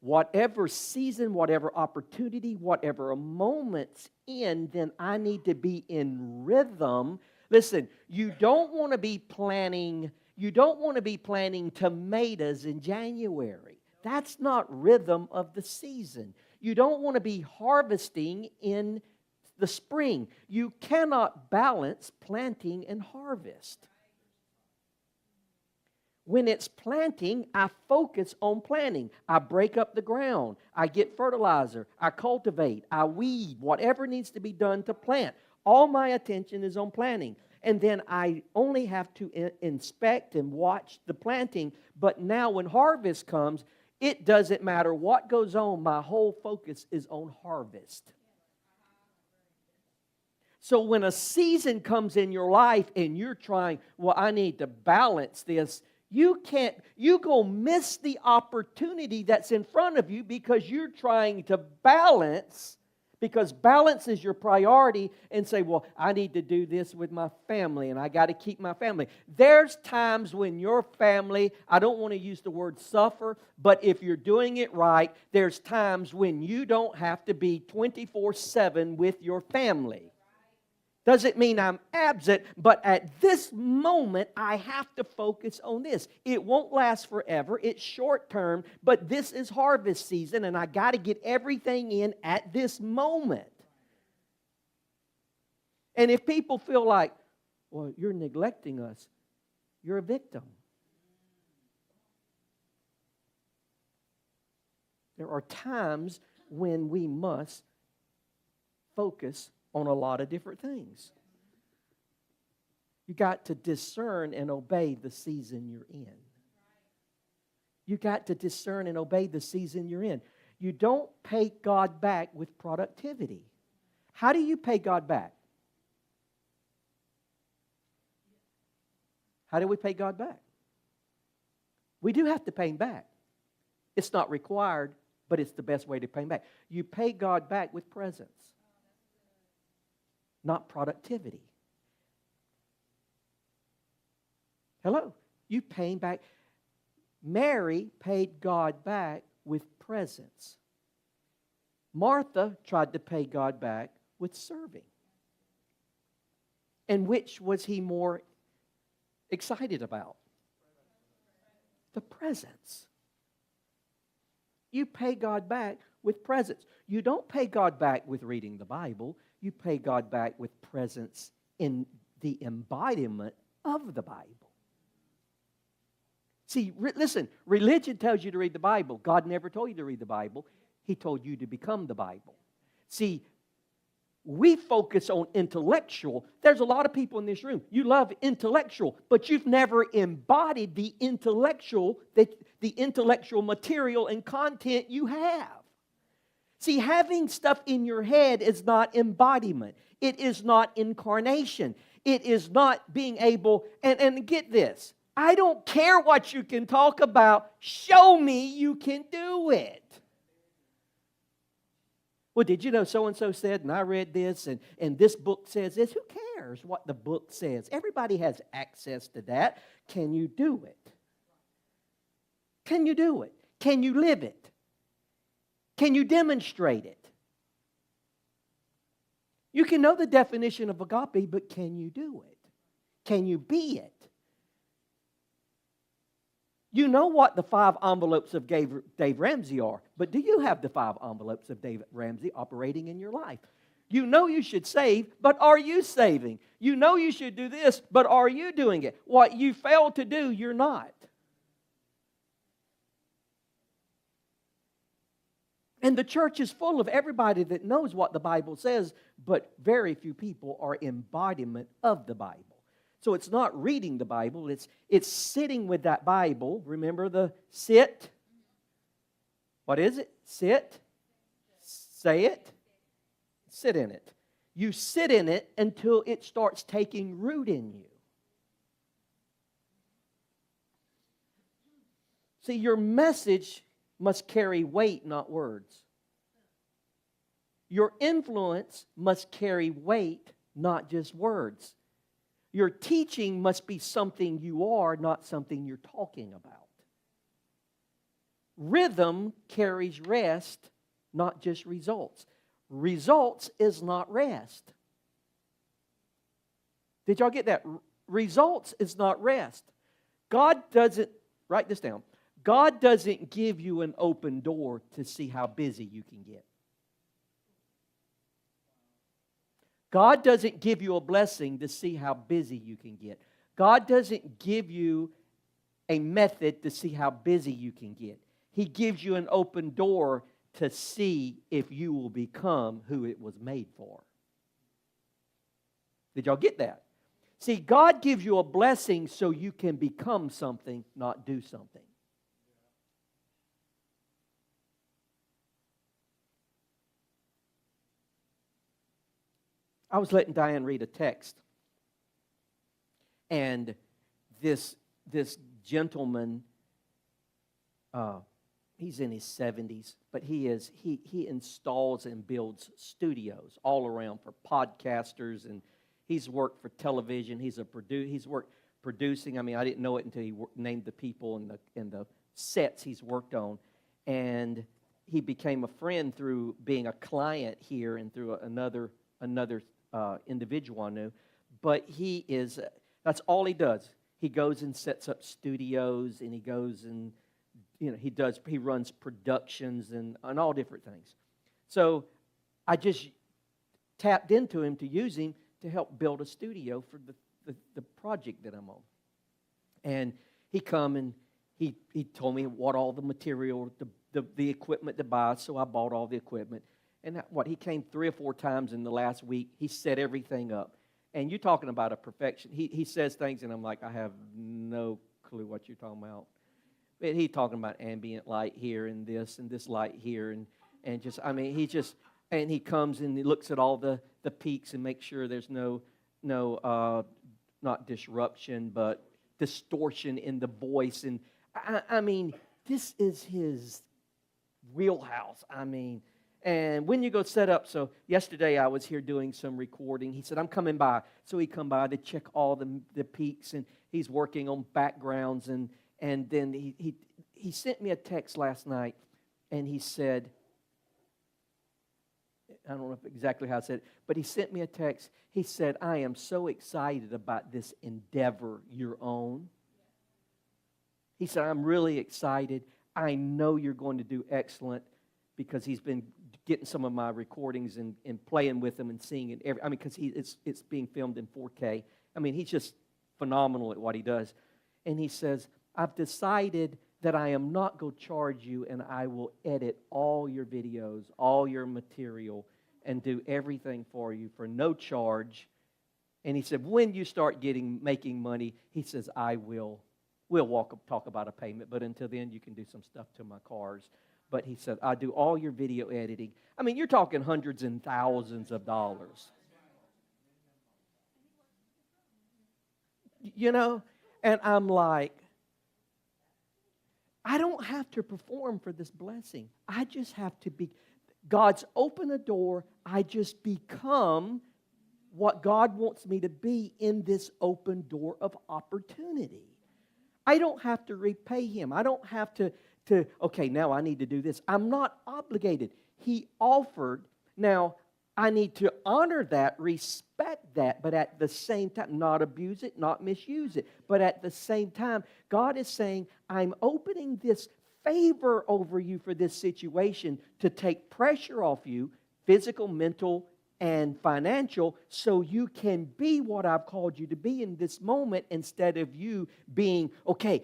S1: Whatever season, whatever opportunity, whatever a moment's in, then I need to be in rhythm. Listen, you don't want to be planting tomatoes in January. That's not rhythm of the season. You don't want to be harvesting in the spring. You cannot balance planting and harvest. When it's planting, I focus on planting. I break up the ground. I get fertilizer. I cultivate. I weed. Whatever needs to be done to plant. All my attention is on planting. And then I only have to inspect and watch the planting. But now when harvest comes, it doesn't matter what goes on. My whole focus is on harvest. So when a season comes in your life and you're trying, I need to balance this, you're going to miss the opportunity that's in front of you because you're trying to balance, because balance is your priority, and say, I need to do this with my family and I got to keep my family. There's times when your family, I don't want to use the word suffer, but if you're doing it right, there's times when you don't have to be 24/7 with your family. Doesn't mean I'm absent, but at this moment, I have to focus on this. It won't last forever. It's short term, but this is harvest season, and I got to get everything in at this moment. And if people feel like, you're neglecting us, you're a victim. There are times when we must focus on a lot of different things. You got to discern and obey the season you're in. You got to discern and obey the season you're in. You don't pay God back with productivity. How do you pay God back? How do we pay God back? We do have to pay Him back. It's not required, but it's the best way to pay Him back. You pay God back with presence. Not productivity. Hello. You paying back. Mary paid God back with presents. Martha tried to pay God back with serving. And which was he more excited about? The presents. You pay God back with presents. You don't pay God back with reading the Bible. You pay God back with presents in the embodiment of the Bible. See, listen, religion tells you to read the Bible. God never told you to read the Bible. He told you to become the Bible. See, we focus on intellectual. There's a lot of people in this room. You love intellectual, but you've never embodied the intellectual material and content you have. See, having stuff in your head is not embodiment. It is not incarnation. It is not being able, and get this, I don't care what you can talk about. Show me you can do it. Well, did you know so-and-so said, and I read this, and this book says this? Who cares what the book says? Everybody has access to that. Can you do it? Can you do it? Can you live it? Can you demonstrate it? You can know the definition of agape, but can you do it? Can you be it? You know what the 5 envelopes of Dave Ramsey are, but do you have the 5 envelopes of Dave Ramsey operating in your life? You know you should save, but are you saving? You know you should do this, but are you doing it? What you fail to do, you're not. And the church is full of everybody that knows what the Bible says, but very few people are embodiment of the Bible. So it's not reading the Bible, it's sitting with that Bible. Remember the sit? What is it? Sit? Say it? Sit in it. You sit in it until it starts taking root in you. See, your message must carry weight, not words. Your influence must carry weight, not just words. Your teaching must be something you are, not something you're talking about. Rhythm carries rest, not just results. Results is not rest. Did y'all get that? Results is not rest. God doesn't, write this down, God doesn't give you an open door to see how busy you can get. God doesn't give you a blessing to see how busy you can get. God doesn't give you a method to see how busy you can get. He gives you an open door to see if you will become who it was made for. Did y'all get that? See, God gives you a blessing so you can become something, not do something. I was letting Diane read a text, and this gentleman, he's in his 70s, but he installs and builds studios all around for podcasters, and he's worked for television. He's worked producing. I mean, I didn't know it until he named the people and the sets he's worked on, and he became a friend through being a client here and through another individual I knew. But that's all he does. He goes and sets up studios, and he goes and he runs productions and all different things. So I just tapped into him to use him to help build a studio for the project that I'm on. And he come and he told me what all the material, the equipment to buy, so I bought all the equipment. And he came 3 or 4 times in the last week. He set everything up. And you're talking about a perfection. He says things, and I'm like, I have no clue what you're talking about. But he's talking about ambient light here and this light here. And he comes and he looks at all the peaks and makes sure there's no not disruption, but distortion in the voice. And I mean, this is his wheelhouse. I mean, And when you go set up, so yesterday I was here doing some recording. He said, I'm coming by. So he come by to check all the peaks, and he's working on backgrounds. And then he sent me a text last night, and he said, I don't know exactly how I said it, but he sent me a text. He said, I am so excited about this endeavor you're on. He said, I'm really excited. I know you're going to do excellent, because he's been getting some of my recordings and playing with them and seeing it. Because it's being filmed in 4K. I mean, he's just phenomenal at what he does. And he says, I've decided that I am not going to charge you, and I will edit all your videos, all your material, and do everything for you for no charge. And he said, when you start making money, he says, we'll talk about a payment, but until then, you can do some stuff to my cars. But he said, I do all your video editing. I mean, you're talking hundreds and thousands of dollars. You know? And I'm like, I don't have to perform for this blessing. I just have to be. God's opened a door. I just become what God wants me to be in this open door of opportunity. I don't have to repay Him. I don't have to okay, now I need to do this. I'm not obligated. He offered. Now, I need to honor that, respect that, but at the same time, not abuse it, not misuse it. But at the same time, God is saying, I'm opening this favor over you for this situation to take pressure off you, physical, mental, and financial, so you can be what I've called you to be in this moment, instead of you being, okay.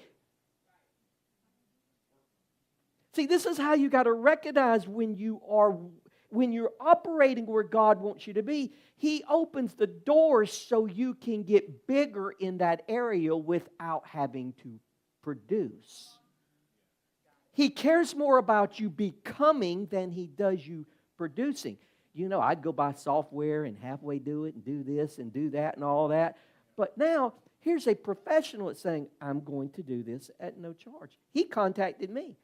S1: See, this is how you got to recognize when you're operating where God wants you to be. He opens the doors so you can get bigger in that area without having to produce. He cares more about you becoming than He does you producing. You know, I'd go buy software and halfway do it and do this and do that and all that. But now, here's a professional that's saying, I'm going to do this at no charge. He contacted me.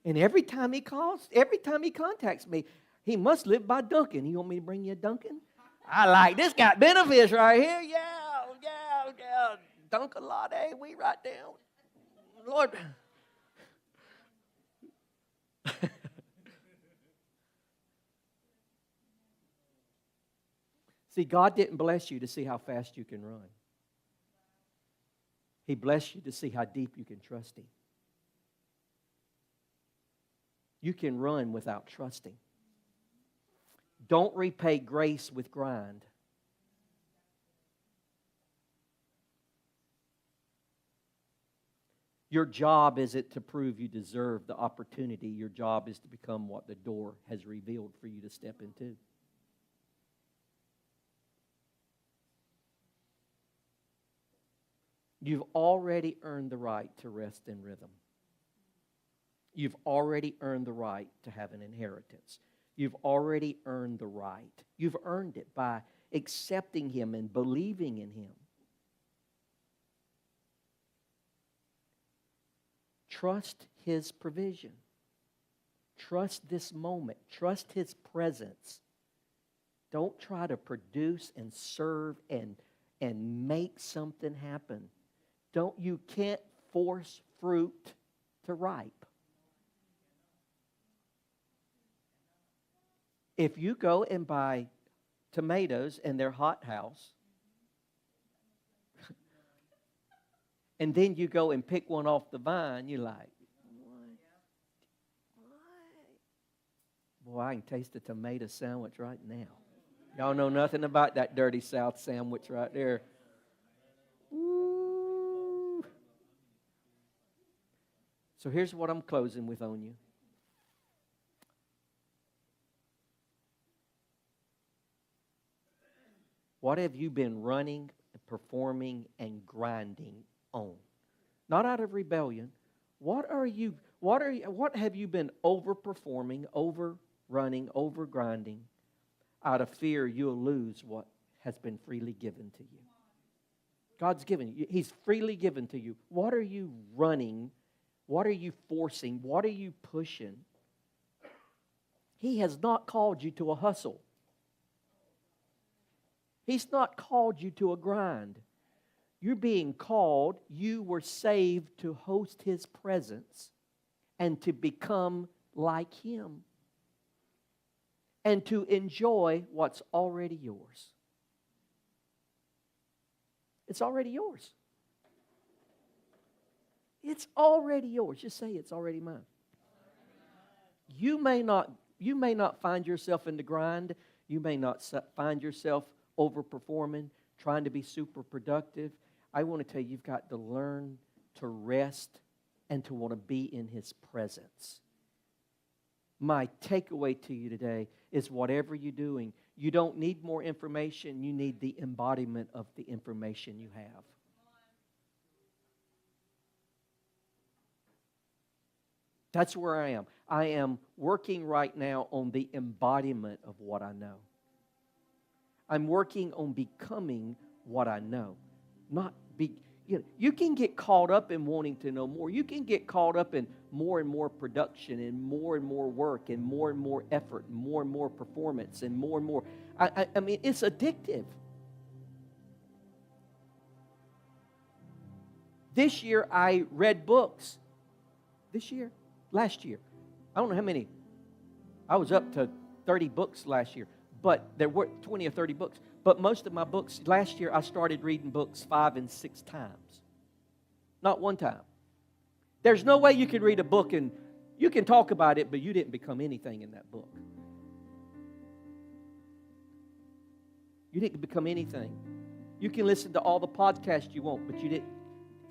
S1: And every time he contacts me, he must live by Dunkin'. You want me to bring you a Dunkin'? I like this. Got benefits right here. Yeah. Dunkin' latte, we right down. Lord. See, God didn't bless you to see how fast you can run. He blessed you to see how deep you can trust Him. You can run without trusting. Don't repay grace with grind. Your job isn't to prove you deserve the opportunity. Your job is to become what the door has revealed for you to step into. You've already earned the right to rest in rhythm. You've already earned the right to have an inheritance. You've already earned the right. You've earned it by accepting Him and believing in Him. Trust His provision. Trust this moment. Trust His presence. Don't try to produce and serve and make something happen. You can't force fruit to ripe. If you go and buy tomatoes in their hothouse, and then you go and pick one off the vine, you're like, what? Boy, I can taste the tomato sandwich right now. Y'all know nothing about that dirty South sandwich right there. Ooh. So here's what I'm closing with on you. What have you been running, performing, and grinding on? Not out of rebellion. What have you been overperforming, overrunning, overgrinding out of fear you'll lose what has been freely given to you? God's given you. He's freely given to you. What are you running What are you forcing? What are you pushing? He has not called you to a hustle. He's not called you to a grind. You're being called, you were saved to host His presence and to become like Him and to enjoy what's already yours. It's already yours. It's already yours. Just say, it's already mine. You may not find yourself in the grind. You may not find yourself overperforming, trying to be super productive. I want to tell you, you've got to learn to rest and to want to be in His presence. My takeaway to you today is whatever you're doing, you don't need more information. You need the embodiment of the information you have. That's where I am. I am working right now on the embodiment of what I know. I'm working on becoming what I know. You can get caught up in wanting to know more. You can get caught up in more and more production and more work and more effort and more performance and more. I mean, it's addictive. This year I read books. Last year. I don't know how many. I was up to 30 books last year. But there were 20 or 30 books. But most of my books, last year I started reading books 5 and 6 times. Not one time. There's no way you can read a book and you can talk about it, but you didn't become anything in that book. You didn't become anything. You can listen to all the podcasts you want, but you didn't.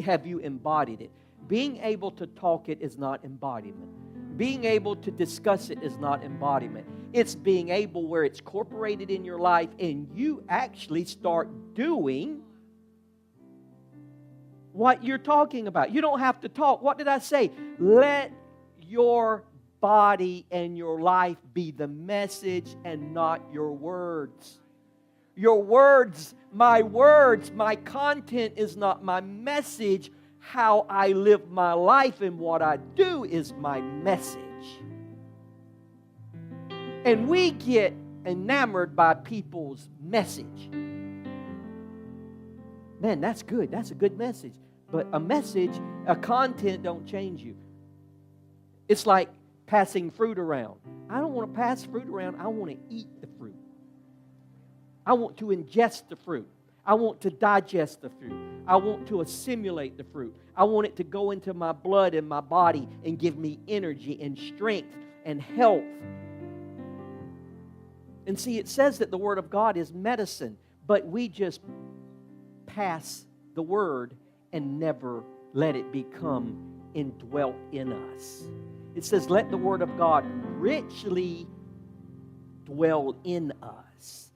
S1: Have you embodied it? Being able to talk it is not embodiment. Being able to discuss it is not embodiment. It's being able where it's incorporated in your life and you actually start doing what you're talking about. You don't have to talk. What did I say? Let your body and your life be the message and not your words. Your words, my content is not my message. How I live my life and what I do is my message. And we get enamored by people's message. Man, that's good. That's a good message. But a content don't change you. It's like passing fruit around. I don't want to pass fruit around. I want to eat the fruit. I want to ingest the fruit. I want to digest the fruit. I want to assimilate the fruit. I want it to go into my blood and my body and give me energy and strength and health. And see, it says that the Word of God is medicine, but we just pass the Word and never let it become indwelt in us. It says, let the Word of God richly dwell in us.